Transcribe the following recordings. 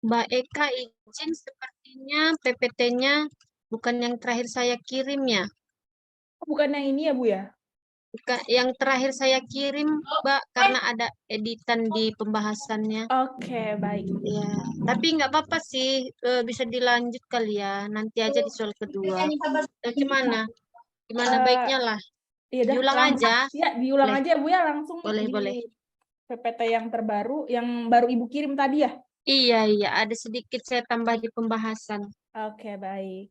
Mbak Eka izin sepertinya PPT-nya bukan yang terakhir saya kirim ya. Bukan yang ini ya, Bu ya? Bukan, yang terakhir saya kirim, Mbak, karena ada editan di pembahasannya. Oke, baik. Ya, tapi nggak apa-apa sih, bisa dilanjut kali ya. Nanti aja di soal kedua. Gimana? Gimana baiknya lah. Iya dah, Diulang aja. ya diulang Boleh, aja Bu ya, langsung boleh, di boleh. PPT yang terbaru, yang baru Ibu kirim tadi ya? Iya, iya. Ada sedikit saya tambah di pembahasan. Oke, baik.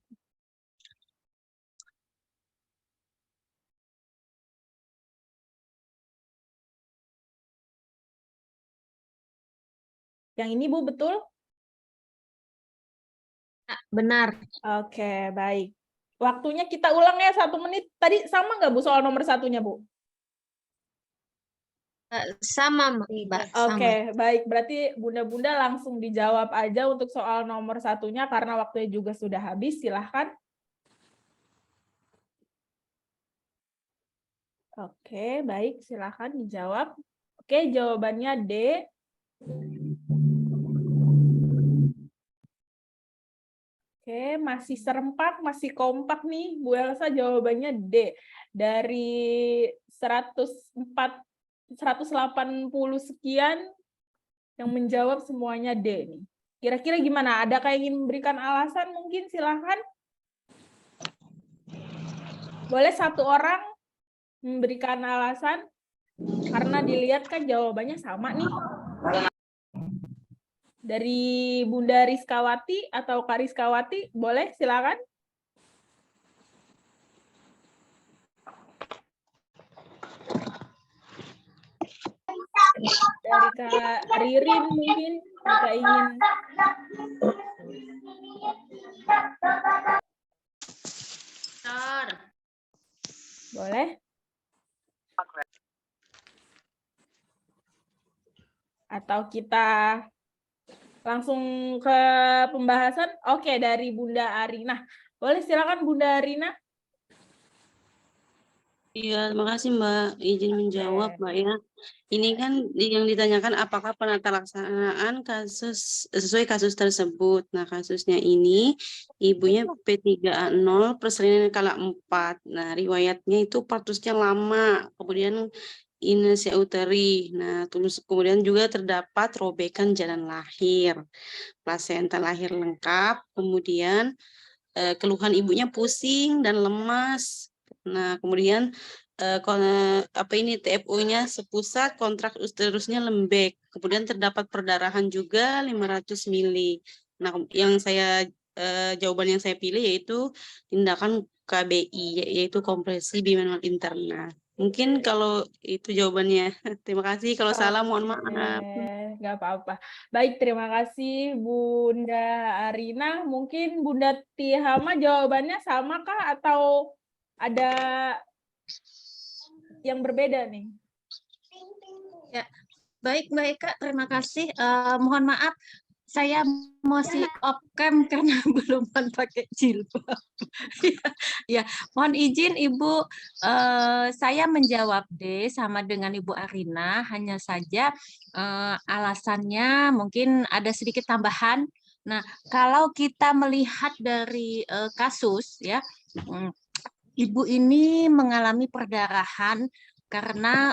Yang ini Bu, betul? Benar. Oke, baik. Waktunya kita ulang ya 1 menit. Tadi sama nggak Bu soal nomor satunya, Bu? Sama, Mbak. Sama. Oke, baik. Berarti Bunda-Bunda langsung dijawab aja untuk soal nomor satunya karena waktunya juga sudah habis. Silahkan. Oke, baik. Silahkan dijawab. Oke, jawabannya D. Oke, masih serempak, masih kompak nih. Bu Elsa jawabannya D. Dari 180 sekian yang menjawab semuanya D nih. Kira-kira gimana? Ada yang ingin memberikan alasan mungkin? Silahkan. Boleh satu orang memberikan alasan? Karena dilihat kan jawabannya sama nih. Dari Bunda Rizkawati atau Kak Rizkawati, boleh silakan. Dari Kak Ririn mungkin jika ingin. Boleh. Atau kita langsung ke pembahasan. Oke, dari Bunda Arina. Boleh silakan Bunda Arina. Iya, terima kasih Mbak. Izin menjawab Mbak ya. Ini kan yang ditanyakan apakah penata laksanaan kasus sesuai kasus tersebut. Nah, kasusnya ini ibunya P3A0 persalinan kala 4. Nah, riwayatnya itu partusnya lama, kemudian inersia uteri. Nah, terus kemudian juga terdapat robekan jalan lahir, plasenta lahir lengkap, kemudian keluhan ibunya pusing dan lemas. Nah, kemudian TFO-nya sepusat, kontrak uterusnya lembek. Kemudian terdapat perdarahan juga 500 mili. Nah, jawaban yang saya pilih yaitu tindakan KBI, yaitu kompresi bimanual interna. Mungkin kalau itu jawabannya. Terima kasih. Kalau salah mohon maaf. Nggak apa-apa. Baik, terima kasih Bunda Arina. Mungkin Bunda Tihama jawabannya sama kah atau ada yang berbeda nih? Ya, baik Mbak Eka, terima kasih. Mohon maaf, saya masih off cam karena belum pakai jilbab. Ya, mohon izin Ibu, saya menjawab D sama dengan Ibu Arina, hanya saja alasannya mungkin ada sedikit tambahan. Nah, kalau kita melihat dari kasus ya, Ibu ini mengalami perdarahan karena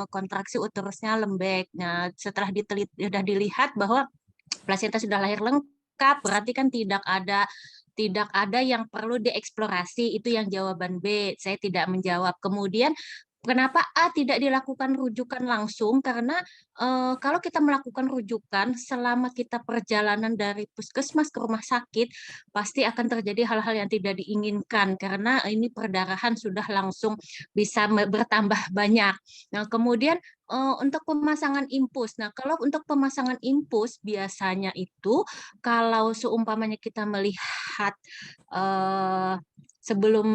kontraksi uterusnya lembek. Nah, setelah sudah dilihat bahwa plasenta sudah lahir lengkap, berarti kan tidak ada yang perlu dieksplorasi. Itu yang jawaban B. Saya tidak menjawab. Kemudian kenapa A tidak dilakukan rujukan langsung? Karena kalau kita melakukan rujukan selama kita perjalanan dari puskesmas ke rumah sakit, pasti akan terjadi hal-hal yang tidak diinginkan karena ini perdarahan sudah langsung bisa bertambah banyak. Nah, kemudian untuk pemasangan infus. Nah, kalau untuk pemasangan infus biasanya itu kalau seumpamanya kita melihat sebelum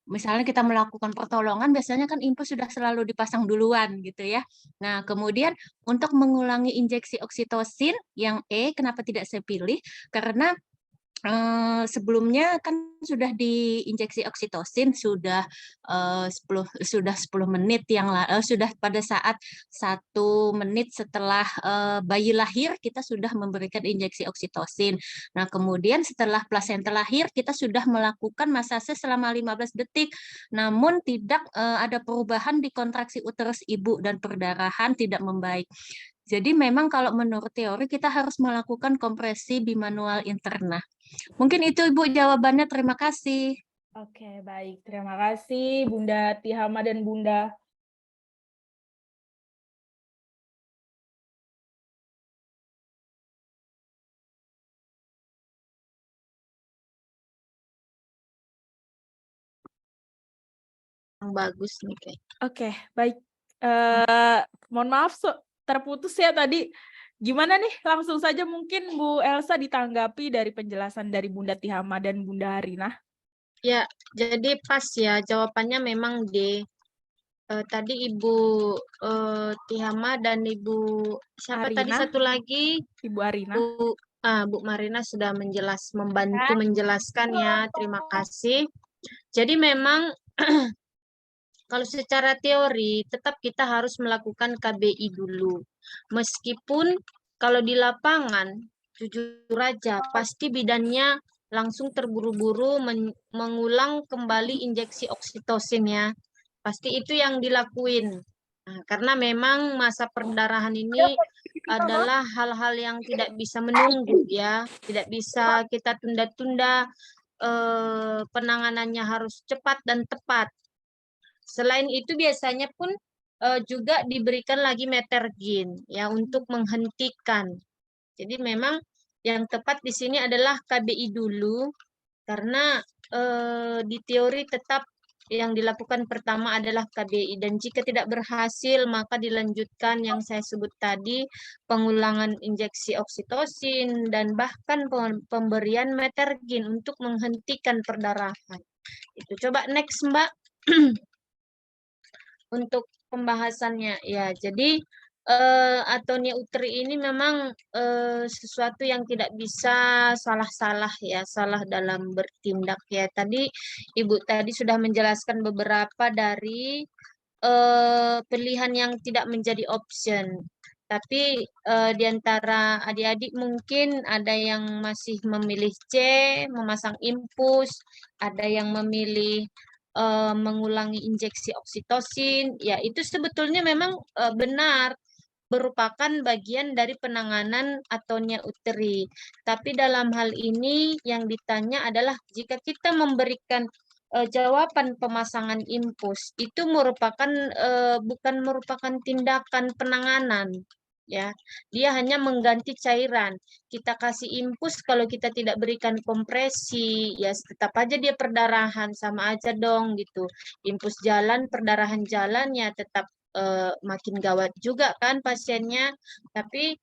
misalnya kita melakukan pertolongan, biasanya kan infus sudah selalu dipasang duluan gitu ya. Nah, kemudian untuk mengulangi injeksi oksitosin yang E, kenapa tidak saya pilih? Karena sebelumnya kan sudah diinjeksi oksitosin sudah 10 menit sudah pada saat 1 menit setelah bayi lahir kita sudah memberikan injeksi oksitosin. Nah, kemudian setelah plasenta lahir kita sudah melakukan masase selama 15 detik. Namun tidak ada perubahan di kontraksi uterus ibu dan perdarahan tidak membaik. Jadi memang kalau menurut teori kita harus melakukan kompresi bimanual interna. Mungkin itu Ibu jawabannya, terima kasih. Oke, baik. Terima kasih Bunda Tihama dan Bunda. Yang bagus nih kayak. Oke, baik. Mohon maaf terputus ya tadi. Gimana nih? Langsung saja mungkin Bu Elsa ditanggapi dari penjelasan dari Bunda Tihama dan Bunda Harina. Ya, jadi pas ya jawabannya memang D. Tadi Ibu Tihama dan Ibu siapa tadi Arina. satu lagi? Ibu Arina. Bu Marina sudah membantu menjelaskan ya. Terima kasih. Jadi memang kalau secara teori tetap kita harus melakukan KBI dulu. Meskipun kalau di lapangan jujur aja pasti bidannya langsung terburu-buru mengulang kembali injeksi oksitosin ya. Pasti itu yang dilakuin. Nah, karena memang masa perdarahan ini adalah hal-hal yang tidak bisa menunggu ya, tidak bisa kita tunda-tunda, penanganannya harus cepat dan tepat. Selain itu biasanya pun juga diberikan lagi metergin ya untuk menghentikan. Jadi memang yang tepat di sini adalah KBI dulu karena di teori tetap yang dilakukan pertama adalah KBI dan jika tidak berhasil maka dilanjutkan yang saya sebut tadi pengulangan injeksi oksitosin dan bahkan pemberian metergin untuk menghentikan perdarahan. Itu coba next Mbak. Untuk pembahasannya ya. Jadi atonia uteri ini memang sesuatu yang tidak bisa salah-salah ya, salah dalam bertindak ya. Tadi Ibu tadi sudah menjelaskan beberapa dari pilihan yang tidak menjadi option. Tapi di antara adik-adik mungkin ada yang masih memilih C, memasang infus, ada yang memilih mengulangi injeksi oksitosin, ya itu sebetulnya memang benar merupakan bagian dari penanganan atonia uteri. Tapi dalam hal ini yang ditanya adalah jika kita memberikan jawaban pemasangan infus itu merupakan bukan merupakan tindakan penanganan ya. Dia hanya mengganti cairan. Kita kasih infus kalau kita tidak berikan kompresi ya tetap aja dia perdarahan sama aja dong gitu. Infus jalan, perdarahan jalan ya tetap makin gawat juga kan pasiennya. Tapi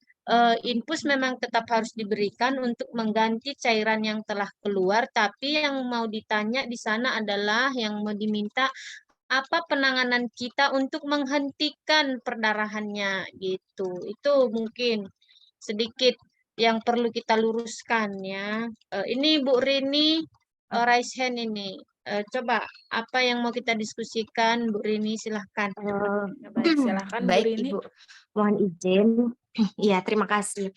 infus memang tetap harus diberikan untuk mengganti cairan yang telah keluar. Tapi yang mau ditanya di sana adalah yang mau diminta apa penanganan kita untuk menghentikan perdarahannya gitu. Itu mungkin sedikit yang perlu kita luruskan ya. Ini Bu Rini raise hand ini. Coba apa yang mau kita diskusikan Bu Rini silahkan. Baik, silakan Bu Baik Rini. Ibu, mohon izin. Ya, terima kasih.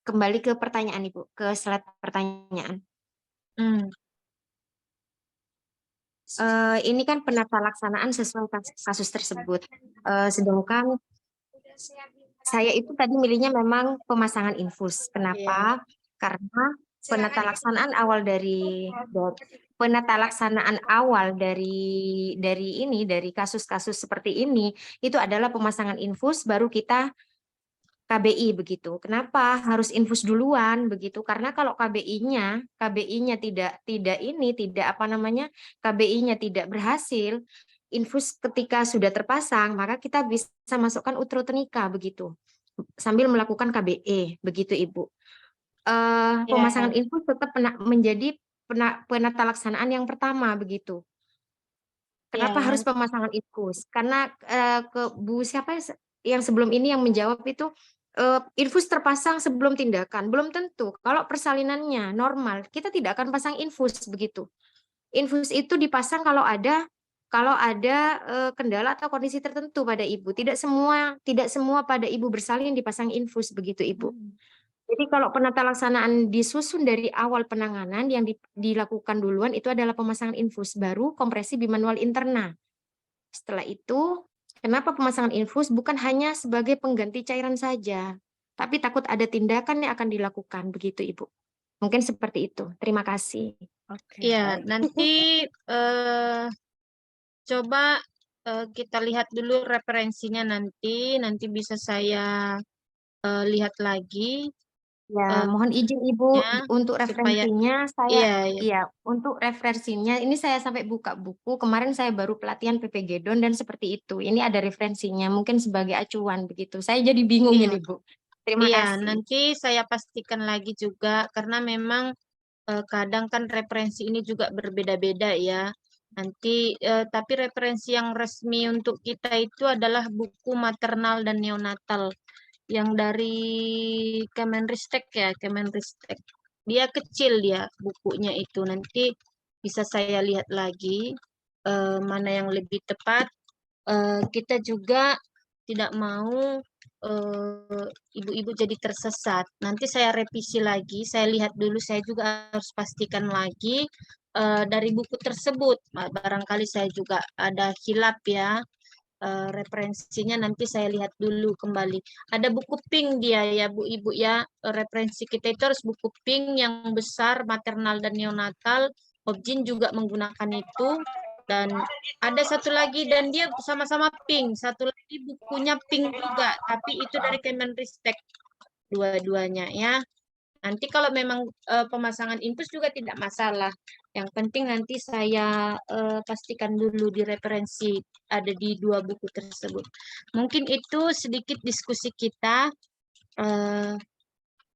Kembali ke pertanyaan Ibu, ke slide pertanyaan. Ini kan penata laksanaan sesuai kasus tersebut. Sedangkan saya itu tadi milihnya memang pemasangan infus. Kenapa? Karena penata laksanaan awal dari kasus-kasus seperti ini itu adalah pemasangan infus baru kita KBI begitu. Kenapa harus infus duluan begitu? Karena kalau KBI-nya KBI-nya tidak berhasil, infus ketika sudah terpasang, maka kita bisa masukkan uterotonika begitu. Sambil melakukan KBE begitu Ibu. Pemasangan infus tetap menjadi penata laksanaan yang pertama begitu. Kenapa harus pemasangan infus? Karena Bu siapa yang sebelum ini yang menjawab itu infus terpasang sebelum tindakan. Belum tentu. Kalau persalinannya normal, kita tidak akan pasang infus begitu. Infus itu dipasang kalau ada kendala atau kondisi tertentu pada ibu. Tidak semua pada ibu bersalin dipasang infus begitu, Ibu. Jadi kalau penata laksanaan disusun dari awal penanganan yang dilakukan duluan itu adalah pemasangan infus, baru kompresi bimanual interna. Setelah itu, kenapa pemasangan infus bukan hanya sebagai pengganti cairan saja, tapi takut ada tindakan yang akan dilakukan begitu, Ibu. Mungkin seperti itu. Terima kasih. Oke, Ya, baik. nanti coba kita lihat dulu referensinya nanti bisa saya lihat lagi. Ya, mohon izin Ibu Ya, untuk supaya referensinya iya, iya. iya, untuk referensinya ini saya sampai buka buku. Kemarin saya baru pelatihan PPG Don dan seperti itu. Ini ada referensinya, mungkin sebagai acuan begitu. Saya jadi bingung Iya. ini, Bu. Terima Iya, kasih. nanti saya pastikan lagi juga karena memang kadang kan referensi ini juga berbeda-beda ya. Nanti tapi referensi yang resmi untuk kita itu adalah buku maternal dan neonatal yang dari Kemenristek ya, Kemenristek. Dia kecil dia bukunya itu. Nanti bisa saya lihat lagi mana yang lebih tepat. Kita juga tidak mau ibu-ibu jadi tersesat. Nanti saya revisi lagi, saya lihat dulu, saya juga harus pastikan lagi dari buku tersebut. Barangkali saya juga ada hilap ya. Referensinya nanti saya lihat dulu kembali. Ada buku pink dia ya Bu Ibu ya. Referensi kita itu harus buku pink yang besar maternal dan neonatal. Objin juga menggunakan itu. Dan ada satu lagi dan dia sama-sama pink. Satu lagi bukunya pink juga, tapi itu dari Kemenristek dua-duanya ya. Nanti kalau memang pemasangan infus juga tidak masalah. Yang penting nanti saya pastikan dulu di referensi ada di dua buku tersebut. Mungkin itu sedikit diskusi kita.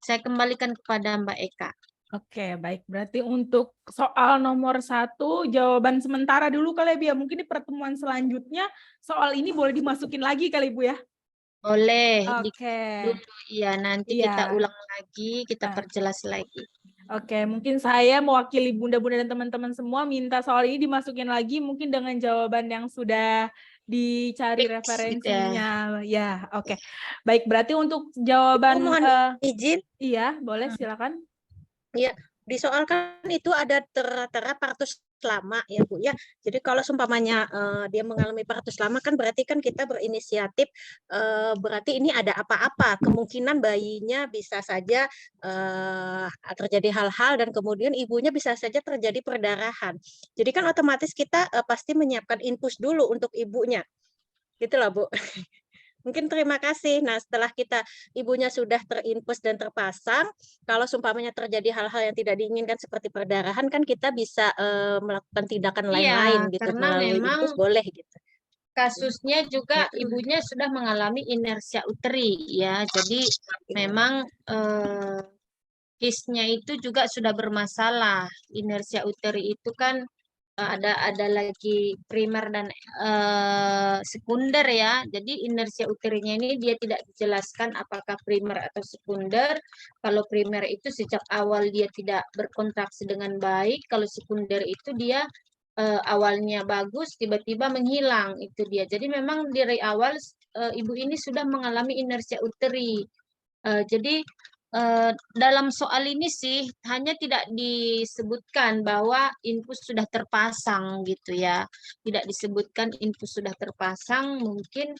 Saya kembalikan kepada Mbak Eka. Oke, baik. Berarti untuk soal nomor 1, jawaban sementara dulu kali ya, Bu ya. Mungkin di pertemuan selanjutnya soal ini boleh dimasukin lagi kali, Bu ya. Boleh. Oke. Dulu, iya, nanti Iya. kita ulang lagi, kita Nah. perjelas lagi. Oke, mungkin saya mewakili bunda-bunda dan teman-teman semua minta soal ini dimasukin lagi mungkin dengan jawaban yang sudah dicari Fix, gitu ya. referensinya. Ya, oke. Baik, berarti untuk jawaban mohon izin. iya, boleh silakan. Iya, di soal kan itu ada tera partus lama ya Bu ya. Jadi kalau seumpamanya dia mengalami partus lama kan berarti kan kita berinisiatif berarti ini ada apa-apa. Kemungkinan bayinya bisa saja terjadi hal-hal dan kemudian ibunya bisa saja terjadi perdarahan. Jadi kan otomatis kita pasti menyiapkan infus dulu untuk ibunya. Gitu lah Bu. Mungkin terima kasih. Nah, setelah ibunya sudah terinfus dan terpasang, kalau seumpamanya terjadi hal-hal yang tidak diinginkan seperti perdarahan, kan kita bisa melakukan tindakan lain-lain gitu karena melalui memang infus boleh gitu. kasusnya juga ibunya sudah mengalami inersia uteri ya. Jadi memang case-nya itu juga sudah bermasalah. Inersia uteri itu kan ada lagi primer dan sekunder ya. Jadi inersia uterinya ini dia tidak dijelaskan apakah primer atau sekunder. Kalau primer itu sejak awal dia tidak berkontraksi dengan baik. Kalau sekunder itu dia awalnya bagus, tiba-tiba menghilang. Itu dia. Jadi memang dari awal ibu ini sudah mengalami inersia uteri. Jadi dalam soal ini sih hanya tidak disebutkan bahwa infus sudah terpasang gitu ya. Tidak disebutkan infus sudah terpasang, mungkin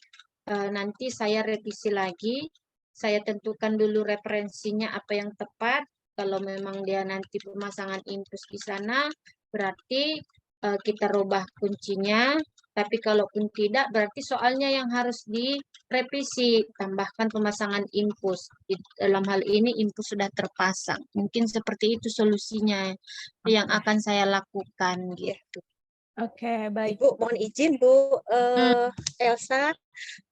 nanti saya revisi lagi. Saya tentukan dulu referensinya apa yang tepat. Kalau memang dia nanti pemasangan infus di sana, berarti kita rubah kuncinya. Tapi kalaupun tidak, berarti soalnya yang harus direvisi, tambahkan pemasangan infus. Dalam hal ini infus sudah terpasang. Mungkin seperti itu solusinya yang akan saya lakukan gitu. Oke, baik. Ibu mohon izin Bu Elsa,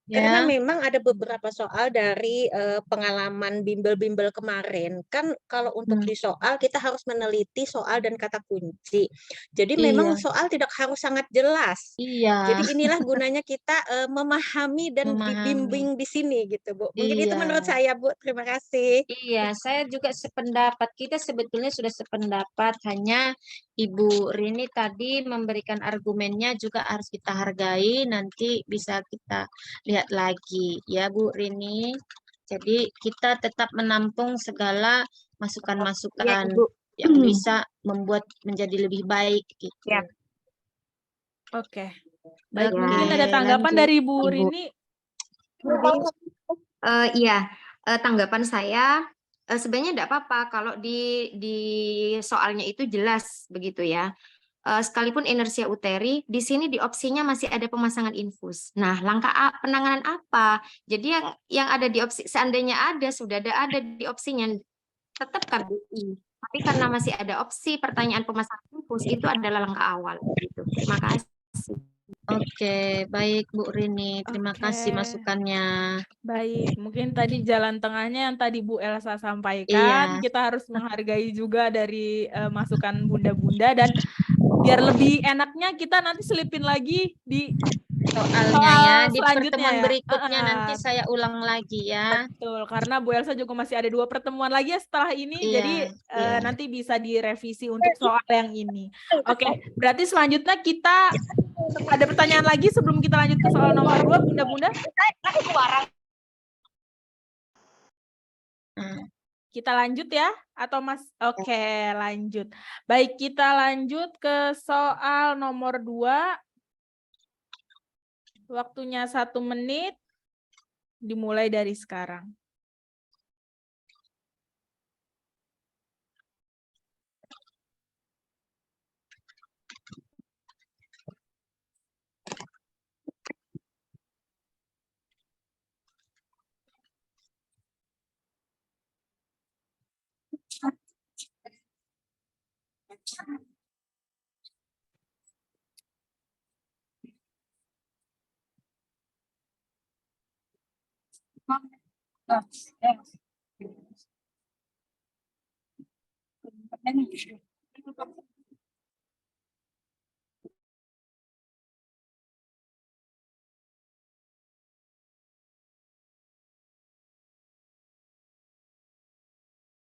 Karena Ya. memang ada beberapa soal dari pengalaman bimbel-bimbel kemarin. Kan kalau untuk Hmm. di soal kita harus meneliti soal dan kata kunci. Jadi memang Iya. soal tidak harus sangat jelas. Iya. Jadi inilah gunanya kita memahami dan Memahami. dibimbing di sini gitu, Bu. Mungkin itu Iya. menurut saya, Bu. Terima kasih. Iya, saya juga sependapat. Kita sebetulnya sudah sependapat, hanya Ibu Rini tadi memberikan argumennya juga harus kita hargai, nanti bisa kita lihat lagi ya Bu Rini. Jadi kita tetap menampung segala Ya, masukan-masukan Ibu. yang bisa membuat menjadi lebih baik gitu. Ya. Oke. Baik, Ya. mungkin ada tanggapan lanjut, dari Bu Ibu. Rini. Iya, tanggapan saya sebenarnya tidak apa-apa kalau di soalnya itu jelas begitu ya. Sekalipun inersia uteri, di sini di opsinya masih ada pemasangan infus. Nah, langkah penanganan apa? Jadi yang ada di opsi, seandainya sudah ada di opsinya, tetap KBI. Tapi karena masih ada opsi pertanyaan pemasangan infus, itu adalah langkah awal. Gitu. Terima kasih. Oke, baik Bu Rini. Terima kasih Oke. masukannya. Baik, mungkin tadi jalan tengahnya yang tadi Bu Elsa sampaikan, Iya. kita harus menghargai juga dari masukan bunda-bunda, dan biar lebih enaknya kita nanti selipin lagi di Soalnya soal ya, di selanjutnya pertemuan ya. berikutnya nanti saya ulang lagi ya. Betul, karena Bu Elsa juga masih ada 2 pertemuan lagi ya setelah ini, Iya, jadi iya. nanti bisa direvisi untuk soal yang ini. Oke, berarti selanjutnya kita ada pertanyaan lagi sebelum kita lanjut ke soal nomor 2, bunda-bunda? Hmm. Kita lanjut ya, atau Mas? Oke, lanjut. Baik, kita lanjut ke soal nomor 2. Waktunya 1 menit, dimulai dari sekarang.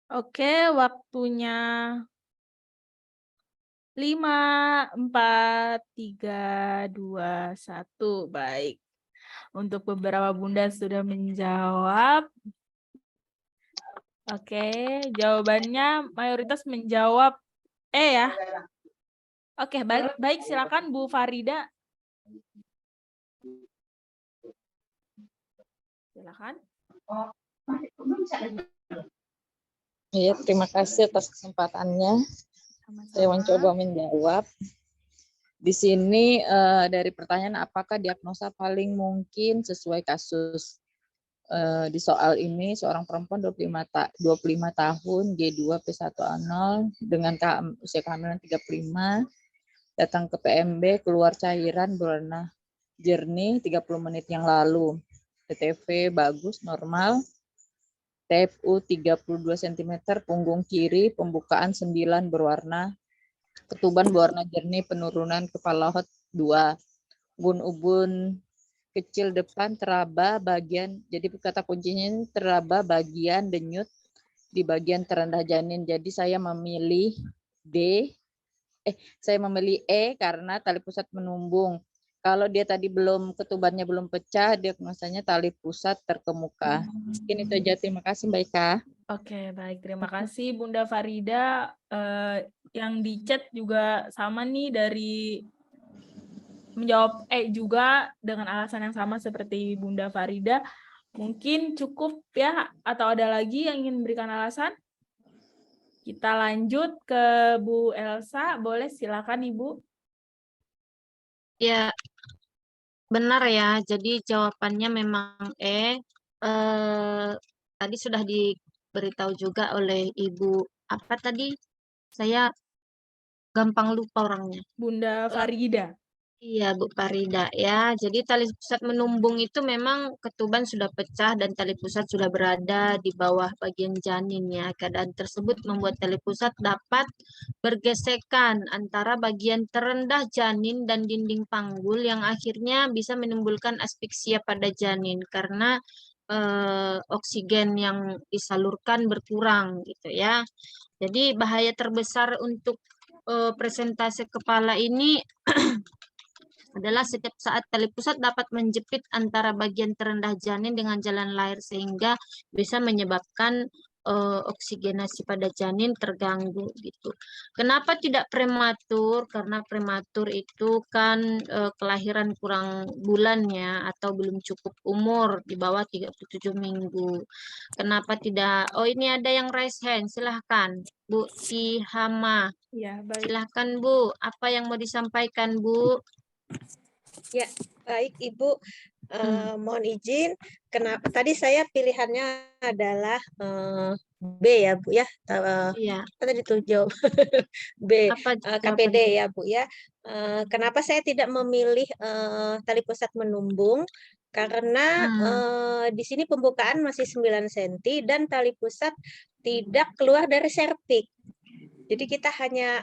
Oke, waktunya 5, 4, 3, 2, 1. Baik. Untuk beberapa bunda sudah menjawab. Oke, jawabannya mayoritas menjawab ya. Oke, baik, silakan Bu Farida. Silakan. Iya, terima kasih atas kesempatannya. Saya mencoba menjawab. Di sini dari pertanyaan apakah diagnosa paling mungkin sesuai kasus. Di soal ini seorang perempuan 25 tahun, G2 P1A0 dengan usia kehamilan 35, datang ke PMB, keluar cairan berwarna jernih 30 menit yang lalu. TTV bagus, normal. TFU 32 cm, punggung kiri, pembukaan 9 berwarna, ketuban berwarna jernih, penurunan kepala hot 2. Ubun-ubun kecil depan teraba bagian, jadi kata kuncinya ini teraba bagian denyut di bagian terendah janin. Jadi saya memilih saya memilih E karena tali pusat menumbung. Kalau dia tadi ketubannya belum pecah, diagnosanya tali pusat terkemuka. Mungkin itu aja. Terima kasih Mbak Ika. Oke, baik. Terima kasih Bunda Farida. Yang di chat juga sama nih, dari menjawab juga dengan alasan yang sama seperti Bunda Farida. Mungkin cukup ya, atau ada lagi yang ingin memberikan alasan? Kita lanjut ke Bu Elsa. Boleh, silakan Ibu. Ya, benar ya. Jadi jawabannya memang tadi sudah diberitahu juga oleh Ibu apa tadi? Saya gampang lupa orangnya. Bunda Farida. Iya, Bu Farida ya. Jadi tali pusat menumbung itu memang ketuban sudah pecah dan tali pusat sudah berada di bawah bagian janin ya. Keadaan tersebut membuat tali pusat dapat bergesekan antara bagian terendah janin dan dinding panggul yang akhirnya bisa menimbulkan asfiksia pada janin karena oksigen yang disalurkan berkurang gitu ya. Jadi bahaya terbesar untuk presentase kepala ini adalah setiap saat tali pusat dapat menjepit antara bagian terendah janin dengan jalan lahir sehingga bisa menyebabkan oksigenasi pada janin terganggu gitu. Kenapa tidak prematur? Karena prematur itu kan kelahiran kurang bulannya atau belum cukup umur di bawah 37 minggu. Kenapa tidak? Oh, ini ada yang raise hand. Silahkan, Bu Tihama. Ya, baik. Silahkan, Bu. Apa yang mau disampaikan, Bu? Ya, baik Ibu. Mohon izin. Kenapa tadi saya pilihannya adalah B ya Bu ya. Iya. Tadi tuh jawab B, Apa KPD ya Bu ya. Kenapa saya tidak memilih tali pusat menumbung? Karena di sini pembukaan masih 9 cm dan tali pusat tidak keluar dari serviks. Jadi kita hanya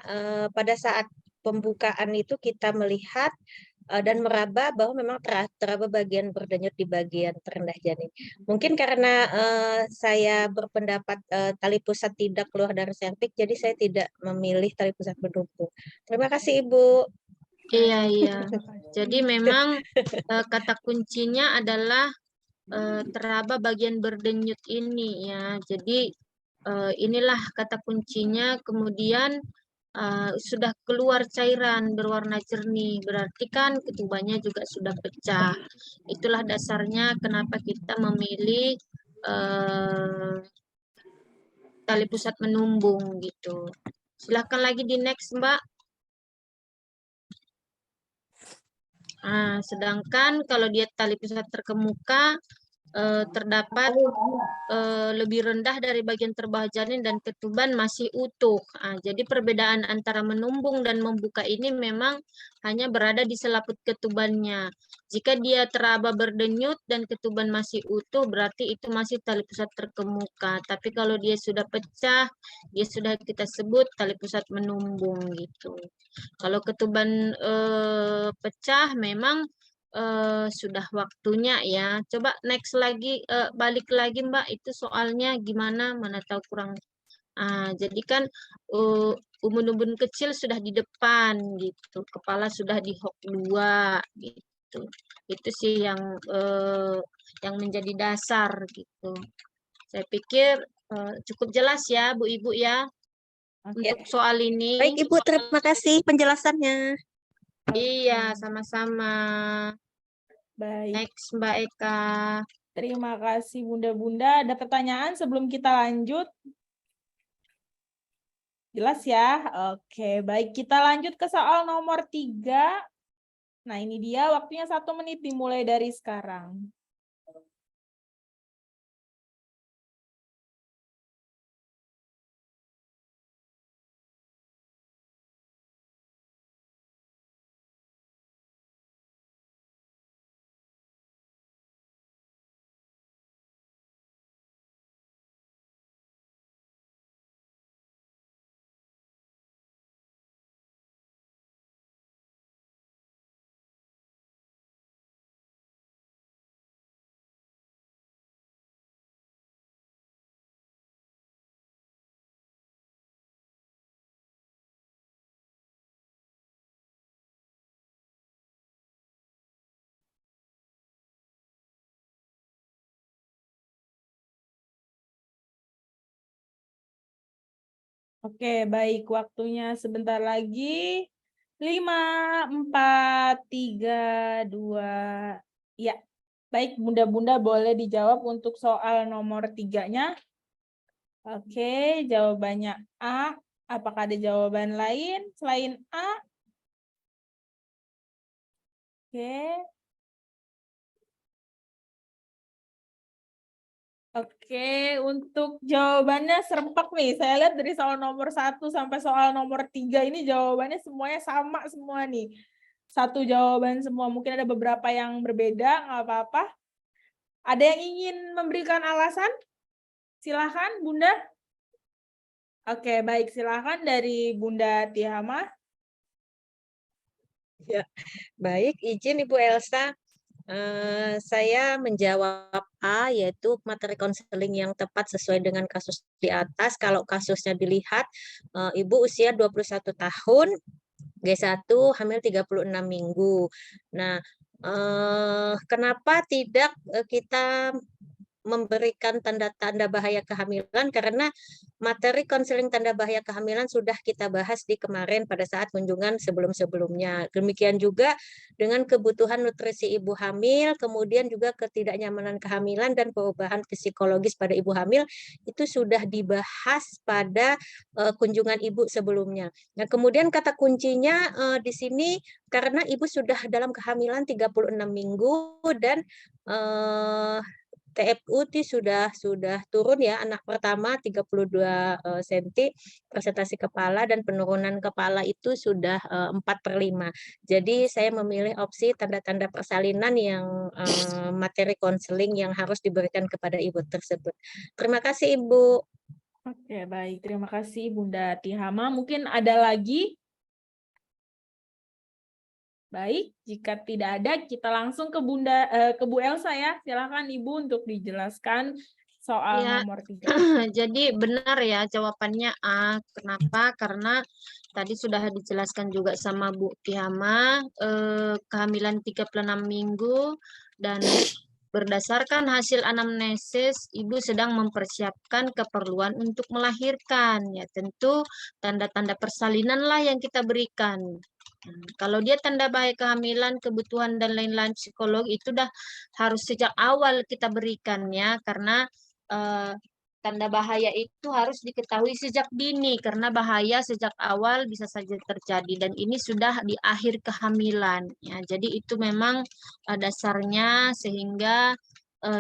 pada saat pembukaan itu kita melihat dan meraba bahwa memang teraba bagian berdenyut di bagian terendah janin. Mungkin karena saya berpendapat tali pusat tidak keluar dari serviks, jadi saya tidak memilih tali pusat menumpuk. Terima kasih Ibu. Iya, iya. Jadi memang kata kuncinya adalah teraba bagian berdenyut ini ya. Jadi inilah kata kuncinya. Kemudian sudah keluar cairan berwarna jernih, berarti kan ketubannya juga sudah pecah. Itulah dasarnya kenapa kita memilih tali pusat menumbung gitu. Silakan lagi di next, Mbak. Sedangkan kalau dia tali pusat terkemuka terdapat lebih rendah dari bagian terbawah janin dan ketuban masih utuh. Jadi perbedaan antara menumbung dan membuka ini memang hanya berada di selaput ketubannya. Jika dia teraba berdenyut dan ketuban masih utuh, berarti itu masih tali pusat terkemuka. Tapi kalau dia sudah pecah, dia sudah kita sebut tali pusat menumbung gitu. Kalau ketuban pecah memang sudah waktunya ya. Coba next lagi, balik lagi Mbak, itu soalnya gimana? Mana tahu kurang. Jadi kan ubun-ubun kecil sudah di depan gitu, kepala sudah di hok 2 gitu. Itu sih yang menjadi dasar gitu. Saya pikir cukup jelas ya Bu Ibu ya untuk soal ini. Baik Ibu, terima kasih penjelasannya. Iya, sama-sama. Baik. Next Mbak Eka. Terima kasih Bunda-Bunda. Ada pertanyaan sebelum kita lanjut? Jelas ya? Oke, baik. Kita lanjut ke soal nomor 3. Nah, ini dia waktunya 1 menit dimulai dari sekarang. Oke, baik. Waktunya sebentar lagi. 5, 4, 3, 2. Ya, baik. Bunda-bunda boleh dijawab untuk soal nomor 3-nya. Oke, jawabannya A. Apakah ada jawaban lain selain A? Oke. Oke, untuk jawabannya serempak nih. Saya lihat dari soal nomor 1 sampai soal nomor 3 ini jawabannya semuanya sama semua nih. satu jawaban semua. Mungkin ada beberapa yang berbeda, nggak apa-apa. Ada yang ingin memberikan alasan? Silahkan, Bunda. Oke, baik. Silahkan dari Bunda Tihama. Ya, baik, izin Ibu Elsa. Saya menjawab A, yaitu materi konseling yang tepat sesuai dengan kasus di atas. Kalau kasusnya dilihat, Ibu usia 21 tahun, G1, hamil 36 minggu. Nah, kenapa tidak kita memberikan tanda-tanda bahaya kehamilan, karena materi konseling tanda bahaya kehamilan sudah kita bahas di kemarin pada saat kunjungan sebelum-sebelumnya. Demikian juga dengan kebutuhan nutrisi ibu hamil, kemudian juga ketidaknyamanan kehamilan dan perubahan psikologis pada ibu hamil itu sudah dibahas pada kunjungan ibu sebelumnya. Nah, kemudian kata kuncinya di sini karena ibu sudah dalam kehamilan 36 minggu dan TFU itu sudah turun ya, anak pertama 32 cm presentasi kepala dan penurunan kepala itu sudah 4/5. Jadi saya memilih opsi tanda-tanda persalinan yang materi konseling yang harus diberikan kepada ibu tersebut. Terima kasih Ibu. Oke, baik. Terima kasih Bunda Tihama. Mungkin ada lagi? Baik, jika tidak ada, kita langsung ke ke Bu Elsa ya. Silakan Ibu untuk dijelaskan soal Ya, nomor 3. jadi benar ya jawabannya A. Kenapa? Karena tadi sudah dijelaskan juga sama Bu Tihama, kehamilan 36 minggu dan berdasarkan hasil anamnesis, ibu sedang mempersiapkan keperluan untuk melahirkan. Ya, tentu tanda-tanda persalinanlah yang kita berikan. Kalau dia tanda bahaya kehamilan, kebutuhan dan lain-lain psikologi itu dah harus sejak awal kita berikan ya, karena tanda bahaya itu harus diketahui sejak dini karena bahaya sejak awal bisa saja terjadi dan ini sudah di akhir kehamilan ya. Jadi itu memang dasarnya sehingga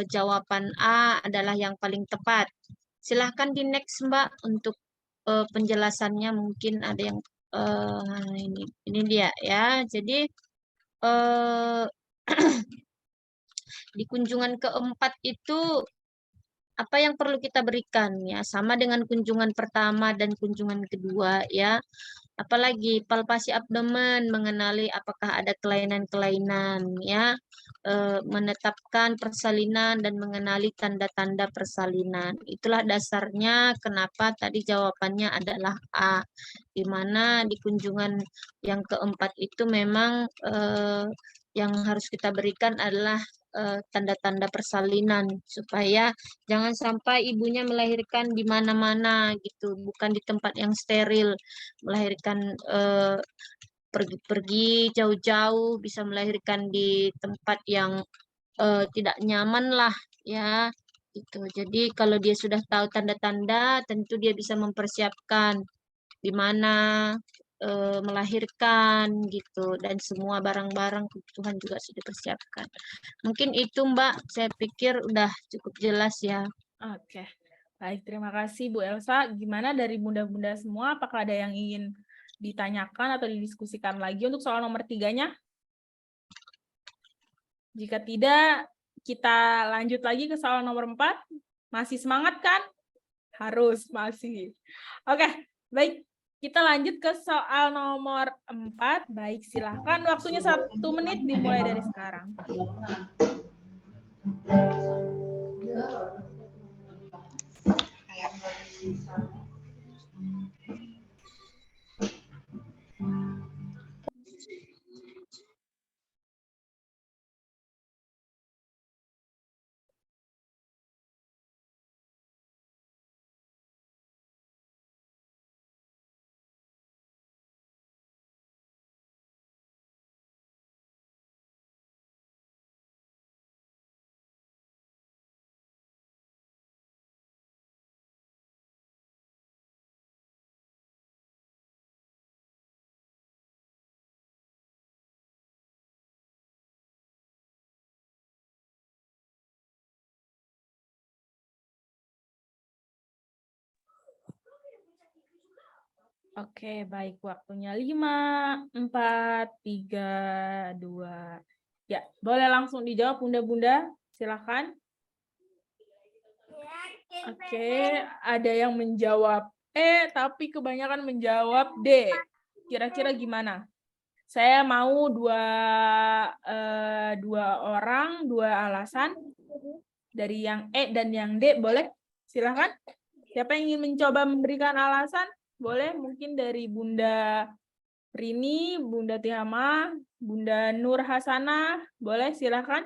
jawaban A adalah yang paling tepat. Silahkan di next Mbak untuk penjelasannya, mungkin ada yang ini dia ya. Jadi di kunjungan keempat itu apa yang perlu kita berikan ya, sama dengan kunjungan pertama dan kunjungan kedua ya. Apalagi palpasi abdomen, mengenali apakah ada kelainan-kelainan ya, menetapkan persalinan dan mengenali tanda-tanda persalinan. Itulah dasarnya kenapa tadi jawabannya adalah A, di mana di kunjungan yang keempat itu memang yang harus kita berikan adalah tanda-tanda persalinan supaya jangan sampai ibunya melahirkan di mana-mana gitu, bukan di tempat yang steril, melahirkan pergi-pergi jauh-jauh, bisa melahirkan di tempat yang tidak nyaman lah ya. Gitu. Jadi kalau dia sudah tahu tanda-tanda, tentu dia bisa mempersiapkan di mana melahirkan gitu dan semua barang-barang kebutuhan juga sudah dipersiapkan. Mungkin itu Mbak, saya pikir udah cukup jelas ya. Oke, baik. Terima kasih Bu Elsa. Gimana dari bunda-bunda semua? Apakah ada yang ingin ditanyakan atau didiskusikan lagi untuk soal nomor 3-nya? Jika tidak, kita lanjut lagi ke soal nomor 4. Masih semangat kan? Harus, masih. Oke, baik. Kita lanjut ke soal nomor 4. Baik, silahkan. Waktunya 1 menit dimulai dari sekarang. Oke, baik. Waktunya 5, 4, 3, 2. Ya, boleh langsung dijawab Bunda-Bunda. Silakan. Oke, ada yang menjawab E, tapi kebanyakan menjawab D. Kira-kira gimana? Saya mau dua orang, dua alasan dari yang E dan yang D, boleh? Silakan. Siapa yang ingin mencoba memberikan alasan? Boleh, mungkin dari Bunda Rini, Bunda Tihama, Bunda Nur Hasanah, boleh silakan.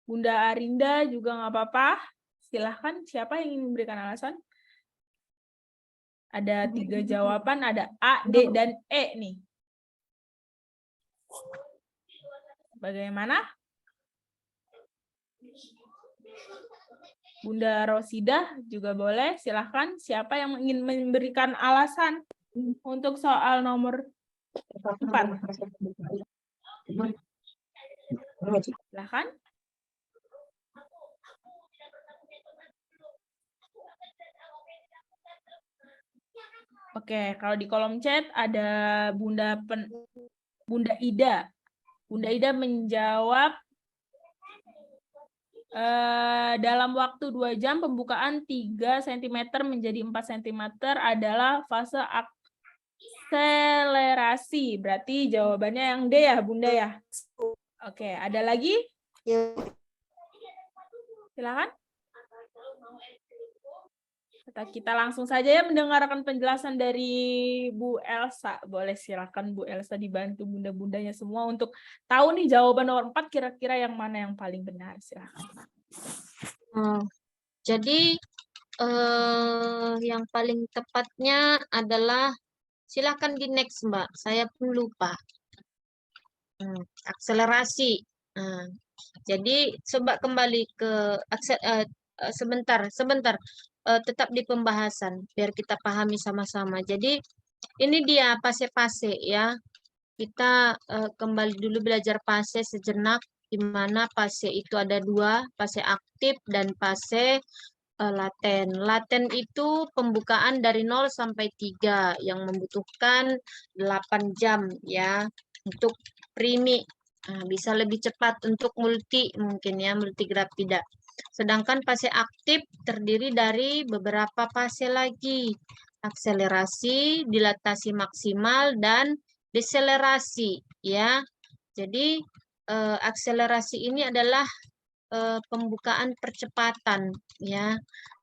Bunda Arinda juga nggak apa-apa. Silahkan, siapa yang ingin memberikan alasan? Ada 3 jawaban, ada A, D, dan E nih. Bagaimana? Bunda Rosidah juga boleh, silahkan. Siapa yang ingin memberikan alasan untuk soal nomor 4? Silahkan. Oke, kalau di kolom chat ada Bunda Ida. Bunda Ida menjawab dalam waktu 2 jam pembukaan 3 cm menjadi 4 cm adalah fase akselerasi. Berarti jawabannya yang D ya, Bunda ya? Oke, ada lagi? Silakan. Kita langsung saja ya mendengarkan penjelasan dari Bu Elsa. Boleh silakan Bu Elsa dibantu bunda-bundanya semua untuk tahu nih jawaban nomor 4 kira-kira yang mana yang paling benar. Silakan. Jadi yang paling tepatnya adalah silakan di next Mbak. Saya pun lupa. Akselerasi. Jadi coba kembali ke sebentar. Tetap di pembahasan biar kita pahami sama-sama. Jadi ini dia fase-fase ya. Kita kembali dulu belajar fase sejenak, di mana fase itu ada 2, fase aktif dan fase laten. Laten itu pembukaan dari 0 sampai 3 yang membutuhkan 8 jam ya untuk primi. Bisa lebih cepat untuk multi mungkin ya, multigrafida. Sedangkan fase aktif terdiri dari beberapa fase lagi. Akselerasi, dilatasi maksimal, dan deselerasi ya. Jadi akselerasi ini adalah pembukaan percepatan ya.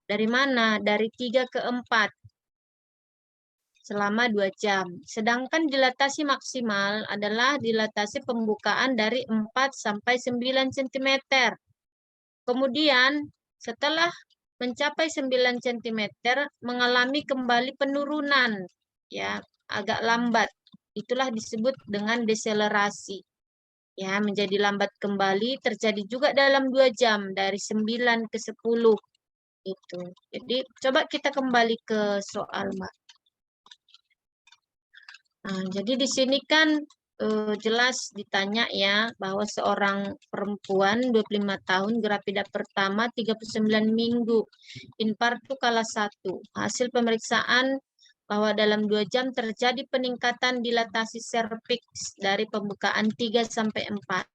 Dari mana? Dari 3 ke 4 selama 2 jam. Sedangkan dilatasi maksimal adalah dilatasi pembukaan dari 4 sampai 9 cm. Kemudian setelah mencapai 9 cm mengalami kembali penurunan ya, agak lambat. Itulah disebut dengan deselerasi. Ya, menjadi lambat kembali terjadi juga dalam 2 jam dari 9 ke 10 itu. Jadi coba kita kembali ke soal, Mbak. Jadi di sini kan jelas ditanya ya bahwa seorang perempuan 25 tahun grafida pertama 39 minggu. Infartu kala 1. Hasil pemeriksaan bahwa dalam 2 jam terjadi peningkatan dilatasi serviks dari pembukaan 3 sampai 4.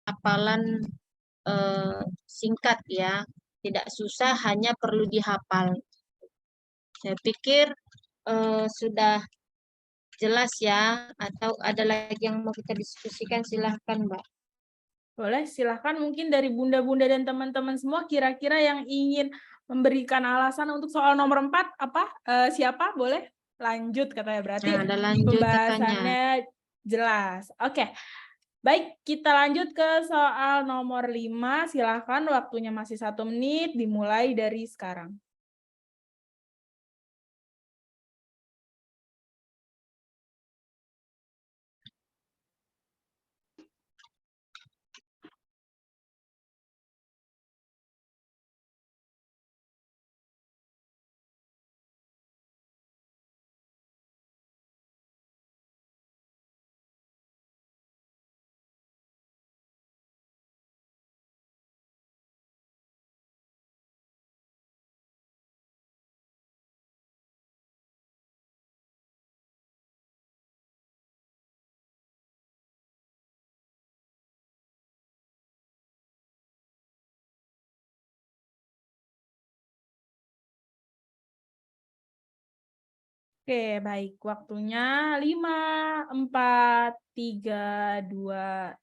Hafalan singkat ya, tidak susah, hanya perlu dihafal. Saya pikir sudah jelas ya, atau ada lagi yang mau kita diskusikan, silahkan Mbak. Boleh, silahkan mungkin dari bunda-bunda dan teman-teman semua kira-kira yang ingin memberikan alasan untuk soal nomor 4 apa? Siapa? Boleh lanjut katanya, berarti Ada lanjut pembahasannya jelas. Oke. Baik, kita lanjut ke soal nomor 5. Silahkan, waktunya masih 1 menit, dimulai dari sekarang. Oke, baik. Waktunya 5, 4, 3, 2,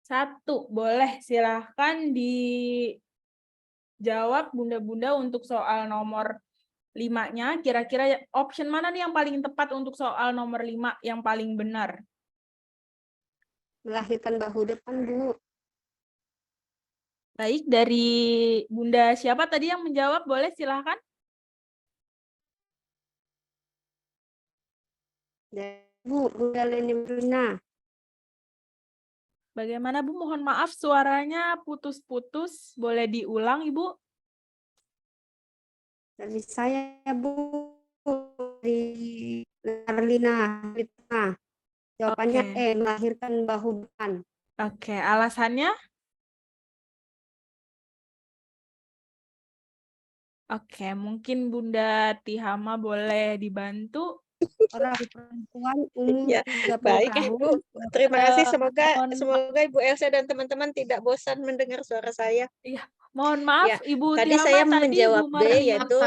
1. Boleh, silahkan dijawab Bunda-Bunda untuk soal nomor 5-nya. Kira-kira option mana nih yang paling tepat untuk soal nomor 5 yang paling benar? Melahirkan bahu depan, Bu. Baik, dari Bunda siapa tadi yang menjawab? Boleh, silahkan. Bu, Bunda Leni Bruna. Bagaimana, Bu? Mohon maaf, suaranya putus-putus. Boleh diulang, Ibu? Dari saya, Bu. Dari Arlina. Jawabannya Oke. melahirkan bahu depan. Oke, alasannya? Oke, mungkin Bunda Tihama boleh dibantu. Orang perempuan umur Ya, 30 baik tahun. Bu. Terima kasih. mohon Semoga Ibu Elsa dan teman-teman tidak bosan mendengar suara saya. Mohon maaf, Ya, Ibu tadi Tihama, saya tadi menjawab Bu B, Marlina. yaitu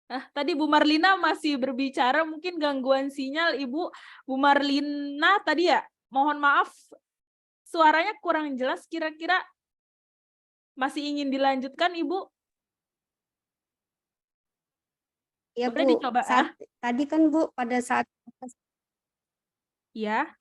Tadi Bu Marlina masih berbicara, mungkin gangguan sinyal Ibu. Bu Marlina tadi ya, mohon maaf, suaranya kurang jelas, kira-kira masih ingin dilanjutkan, Ibu? Ya, Boleh Bu. dicoba, Tadi kan, Bu, pada saat Ya,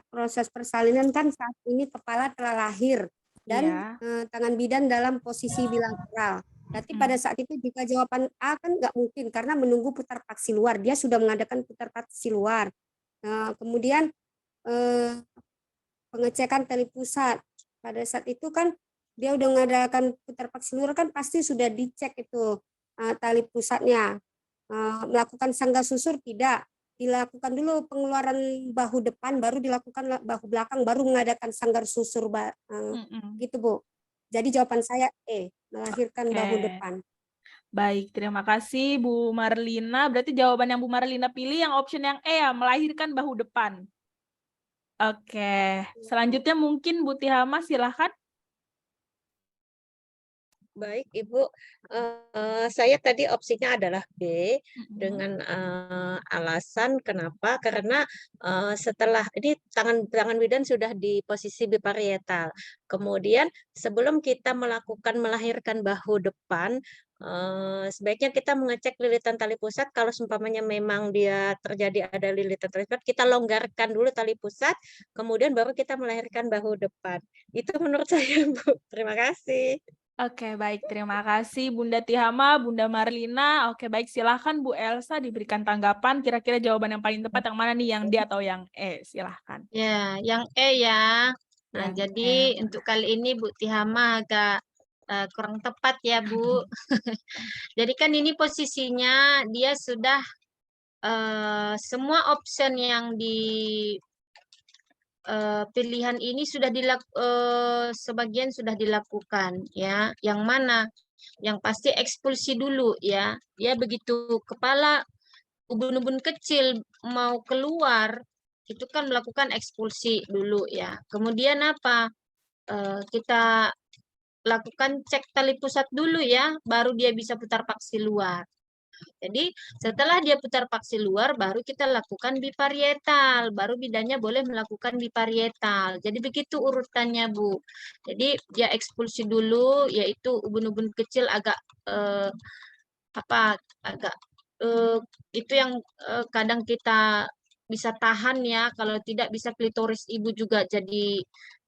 proses persalinan kan saat ini kepala telah lahir dan ya. tangan bidan dalam posisi bilateral. Berarti pada saat itu jika jawaban A kan nggak mungkin karena menunggu putar paksi luar. Dia sudah mengadakan putar paksi luar. Kemudian pengecekan tali pusat. Pada saat itu kan dia udah mengadakan putar paksi luar kan pasti sudah dicek itu tali pusatnya. Melakukan sangga susur tidak. Dilakukan dulu pengeluaran bahu depan, baru dilakukan bahu belakang, baru mengadakan sanggar susur, gitu Bu. Jadi jawaban saya melahirkan bahu Oke. depan. Baik, terima kasih Bu Marlina. Berarti jawaban yang Bu Marlina pilih yang option yang E ya, melahirkan bahu depan. Oke, selanjutnya mungkin Bu Tihama silahkan. baik Ibu. Saya tadi opsinya adalah B dengan alasan kenapa? Karena setelah ini tangan bidan sudah di posisi biparietal. Kemudian sebelum kita melahirkan bahu depan, sebaiknya kita mengecek lilitan tali pusat. Kalau seumpamanya memang dia terjadi ada lilitan tali pusat, kita longgarkan dulu tali pusat, kemudian baru kita melahirkan bahu depan. Itu menurut saya, Bu. Terima kasih. Oke, baik. Terima kasih Bunda Tihama, Bunda Marlina. Oke, baik. Silahkan Bu Elsa diberikan tanggapan. Kira-kira jawaban yang paling tepat yang mana nih? Yang D atau yang E? Silahkan. Ya, yang E ya. Nah, Yang jadi E. untuk kali ini Bu Tihama agak kurang tepat ya, Bu. Jadi kan ini posisinya dia sudah semua option yang di pilihan ini sudah sebagian sudah dilakukan ya. Yang mana? Yang pasti ekspulsi dulu ya. Ya begitu kepala ubun-ubun kecil mau keluar itu kan melakukan ekspulsi dulu ya. Kemudian apa? Kita lakukan cek tali pusat dulu ya, baru dia bisa putar paksi luar. Jadi setelah dia putar paksi luar, baru kita lakukan biparietal. Baru bidannya boleh melakukan biparietal. Jadi begitu urutannya, Bu. Jadi dia ekspulsi dulu, yaitu ubun-ubun kecil agak itu yang kadang kita bisa tahan ya. Kalau tidak bisa klitoris ibu juga jadi